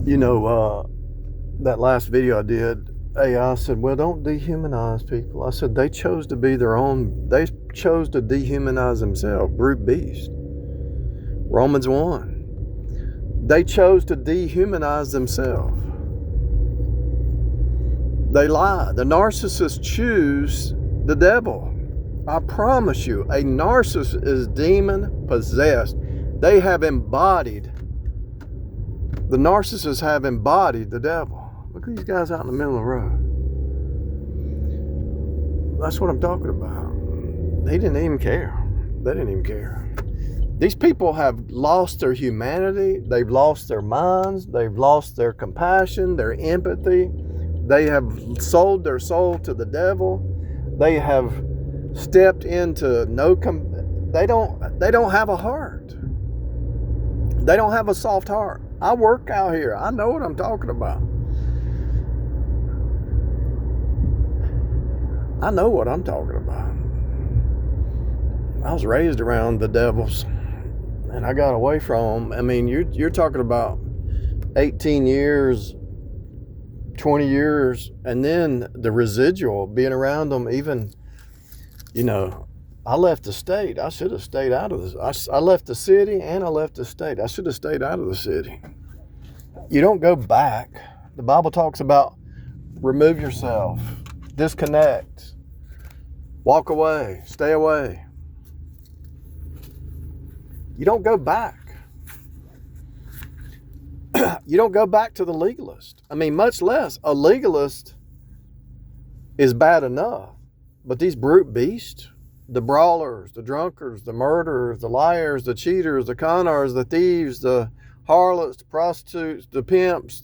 That last video I did, AI said, well, don't dehumanize people. I said, they chose to be they chose to dehumanize themselves, brute beast. Romans 1. They chose to dehumanize themselves. They lie. The narcissists choose the devil. I promise you, a narcissist is demon possessed. The narcissists have embodied the devil. Look at these guys out in the middle of the road. That's what I'm talking about. They didn't even care. They didn't even care. These people have lost their humanity. They've lost their minds. They've lost their compassion, their empathy. They have sold their soul to the devil. They have stepped into they don't have a heart. They don't have a soft heart. I work out here. I know what I'm talking about. I know what I'm talking about. I was raised around the devils, and I got away from them. I mean, you're talking about 18 years, 20 years, and then the residual being around them. Even, I left the state. I should have stayed out of this. I left the city and I left the state. I should have stayed out of the city. You don't go back. The Bible talks about remove yourself, disconnect, walk away, stay away. You don't go back. You don't go back to the legalist. I mean, much less a legalist is bad enough. But these brute beasts, the brawlers, the drunkards, the murderers, the liars, the cheaters, the con-artists, the thieves, the harlots, the prostitutes, the pimps,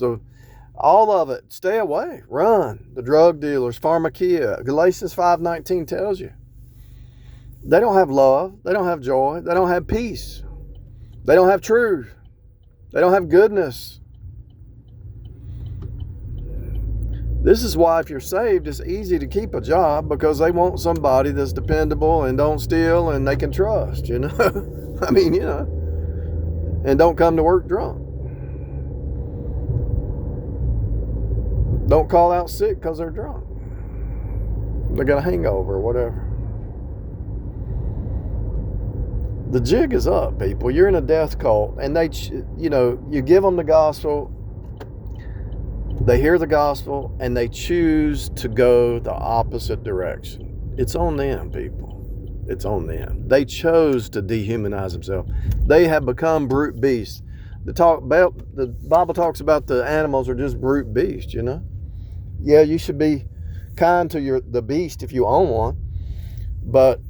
all of it, stay away, run. The drug dealers, pharmakia. Galatians 5:19 tells you. They don't have love. They don't have joy. They don't have peace. They don't have truth. They don't have goodness. This is why if you're saved, it's easy to keep a job, because they want somebody that's dependable and don't steal and they can trust, I mean, and don't come to work drunk. Don't call out sick because they're drunk. They got a hangover or whatever. The jig is up, people. You're in a death cult, and you give them the gospel. They hear the gospel and they choose to go the opposite direction. It's on them, people. It's on them. They chose to dehumanize themselves. They have become brute beasts. The Bible talks about the animals are just brute beasts, Yeah, you should be kind to the beast if you own one, but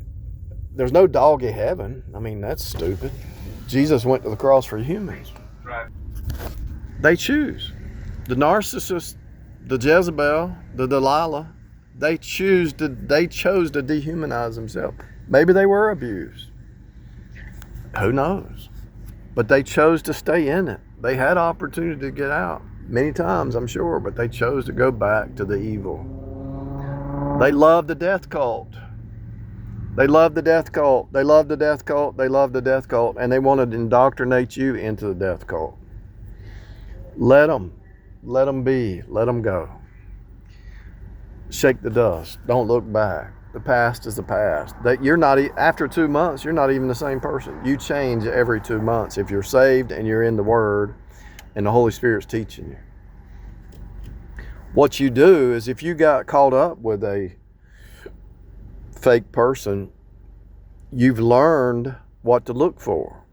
there's no doggy heaven. I mean, that's stupid. Jesus went to the cross for humans. Right. They choose. The narcissist, the Jezebel, the Delilah, they chose to dehumanize themselves. Maybe they were abused. Who knows? But they chose to stay in it. They had opportunity to get out many times, I'm sure, but they chose to go back to the evil. They love the death cult. They love the death cult. They love the death cult. They love the death cult. And they want to indoctrinate you into the death cult. Let them be. Let them go. Shake the dust. Don't look back. The past is the past. After 2 months, you're not even the same person. You change every 2 months if you're saved and you're in the Word and the Holy Spirit's teaching you. What you do is, if you got caught up with a fake person, you've learned what to look for.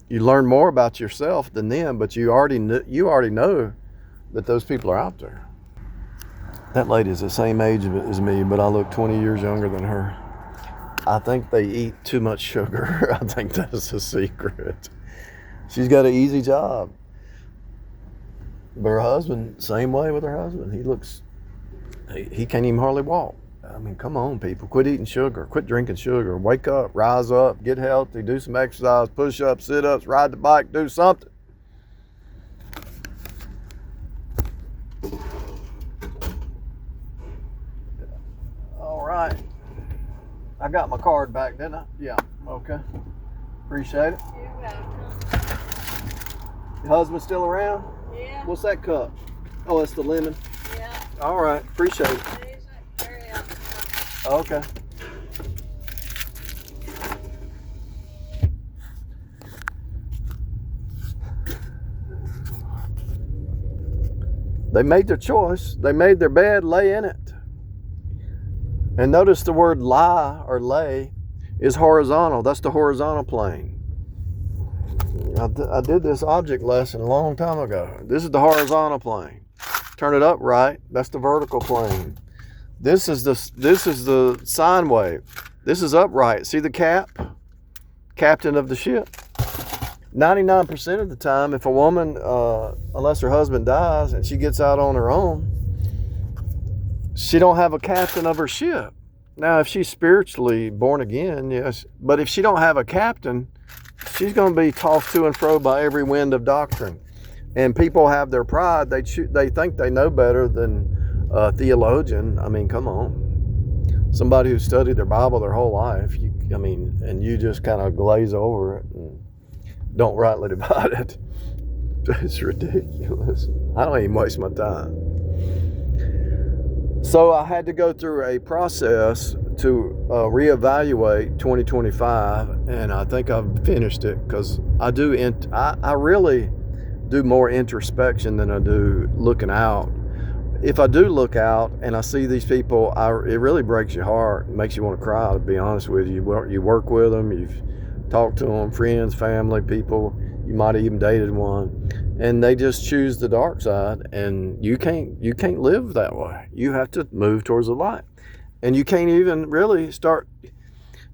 You learn more about yourself than them, but you already know that those people are out there. That lady's the same age as me, but I look 20 years younger than her. I think they eat too much sugar. I think that's the secret. She's got an easy job. But her husband, same way with her husband. He can't even hardly walk. I mean, come on, people. Quit eating sugar. Quit drinking sugar. Wake up, rise up, get healthy, do some exercise, push-ups, sit-ups, ride the bike, do something. All right. I got my card back, didn't I? Yeah. Okay. Appreciate it. You're welcome. Your husband still around? Yeah. What's that cup? Oh, it's the lemon. Yeah. All right, appreciate it. Okay. They made their choice. They made their bed, lay in it. And notice the word lie or lay is horizontal. That's the horizontal plane. I did this object lesson a long time ago. This is the horizontal plane. Turn it upright. That's the vertical plane. This is the sine wave. This is upright. See the captain of the ship. 99% of the time, if a woman, unless her husband dies and she gets out on her own, she don't have a captain of her ship. Now, if she's spiritually born again, yes. But if she don't have a captain, she's going to be tossed to and fro by every wind of doctrine. And people have their pride. They think they know better than a theologian. I mean, come on. Somebody who studied their Bible their whole life, and you just kind of glaze over it and don't rightly divide it. It's ridiculous. I don't even waste my time. So I had to go through a process to reevaluate 2025, and I think I've finished it because I really do more introspection than I do looking out. If I do look out and I see these people, it really breaks your heart. It makes you want to cry, to be honest with you. You work with them, you've talked to them, friends, family, people. You might have even dated one, and they just choose the dark side, and you can't live that way. You have to move towards the light, and you can't even really start.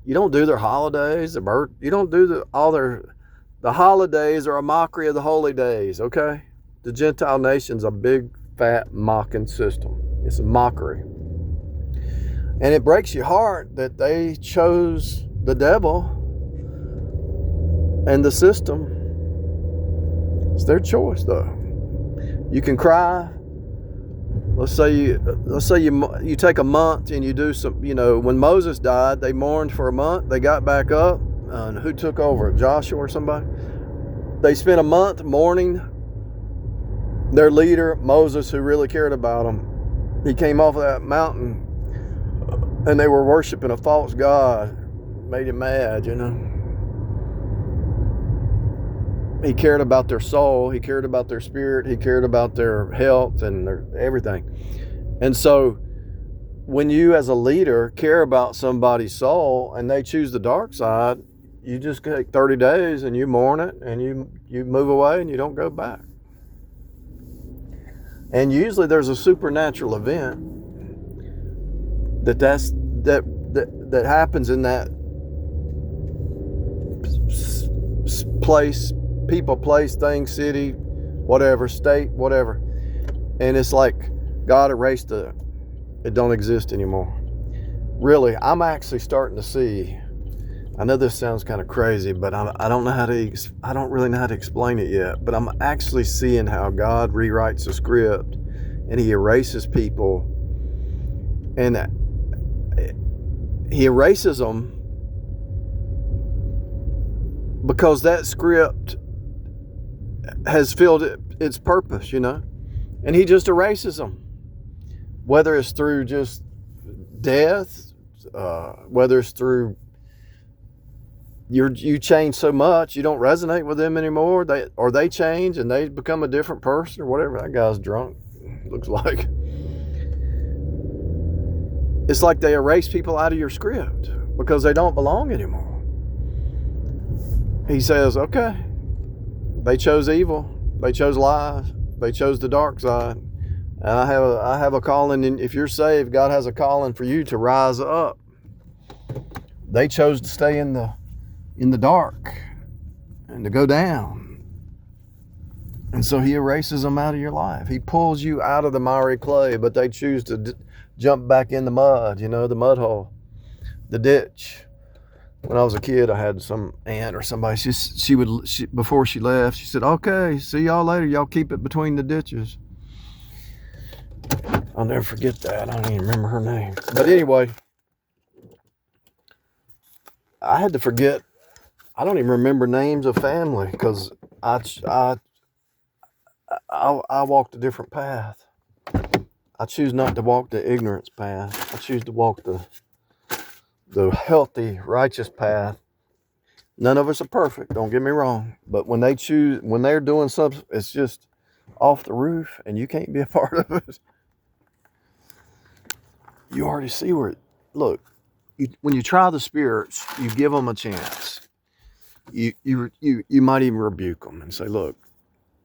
You don't do their holidays, you don't do the holidays are a mockery of the holy days. Okay, the Gentile nation's a big fat mocking system. It's a mockery, and it breaks your heart that they chose the devil and the system. It's their choice, though. You can cry. Let's say you take a month and you do some. When Moses died, they mourned for a month. They got back up, and who took over? Joshua or somebody? They spent a month mourning their leader, Moses, who really cared about them. He came off of that mountain, and they were worshiping a false god. Made him mad, He cared about their soul. He cared about their spirit. He cared about their health and their everything. And so when you as a leader care about somebody's soul and they choose the dark side, you just take 30 days and you mourn it and you move away and you don't go back. And usually there's a supernatural event that happens in that place, people, place, thing, city, whatever, state, whatever. And it's like God erased it don't exist anymore. Really, I'm actually starting to see, I know this sounds kind of crazy, but I don't really know how to explain it yet, but I'm actually seeing how God rewrites the script and he erases people, and he erases them because that script has filled its purpose, and he just erases them, whether it's through just death, whether it's through you change so much you don't resonate with them anymore, they change and they become a different person or whatever. That guy's drunk, looks like. It's like they erase people out of your script because they don't belong anymore. He says, okay, they chose evil, they chose lies, they chose the dark side, and I have a calling. And if you're saved, God has a calling for you to rise up. They chose to stay in the dark and to go down, and so he erases them out of your life. He pulls you out of the miry clay, but they choose to jump back in the mud, the mud hole, the ditch. When I was a kid, I had some aunt or somebody, she before she left, she said, okay, see y'all later, y'all keep it between the ditches. I'll never forget that. I don't even remember her name. But anyway, I had to forget. I don't even remember names of family because I I walked a different path. I choose not to walk the ignorance path. I choose to walk the healthy, righteous path. None of us are perfect, don't get me wrong. But when they're doing something, it's just off the roof and you can't be a part of it. You already see where look, when you try the spirits, you give them a chance. You might even rebuke them and say, look,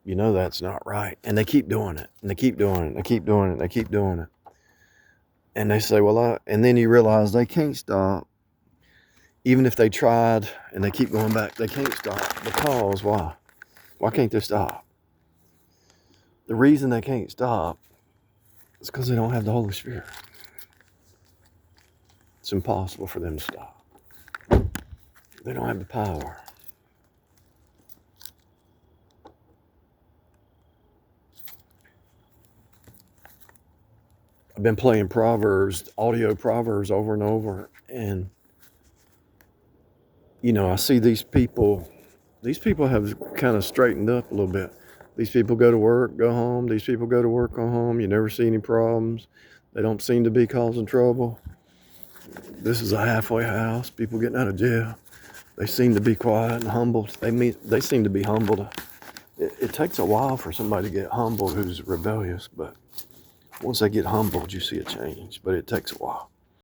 you know that's not right. And they keep doing it, and they keep doing it, and they keep doing it, and they keep doing it. And they say, well, and then you realize they can't stop. Even if they tried and they keep going back, they can't stop. Because why? Why can't they stop? The reason they can't stop is because they don't have the Holy Spirit. It's impossible for them to stop. They don't have the power. I've been playing Proverbs, audio Proverbs over and over, and I see these people have kind of straightened up a little bit. These people go to work, go home. These people go to work, go home. You never see any problems. They don't seem to be causing trouble. This is a halfway house. People getting out of jail. They seem to be quiet and humbled. They seem to be humbled. It takes a while for somebody to get humbled who's rebellious, but once they get humbled, you see a change. But it takes a while.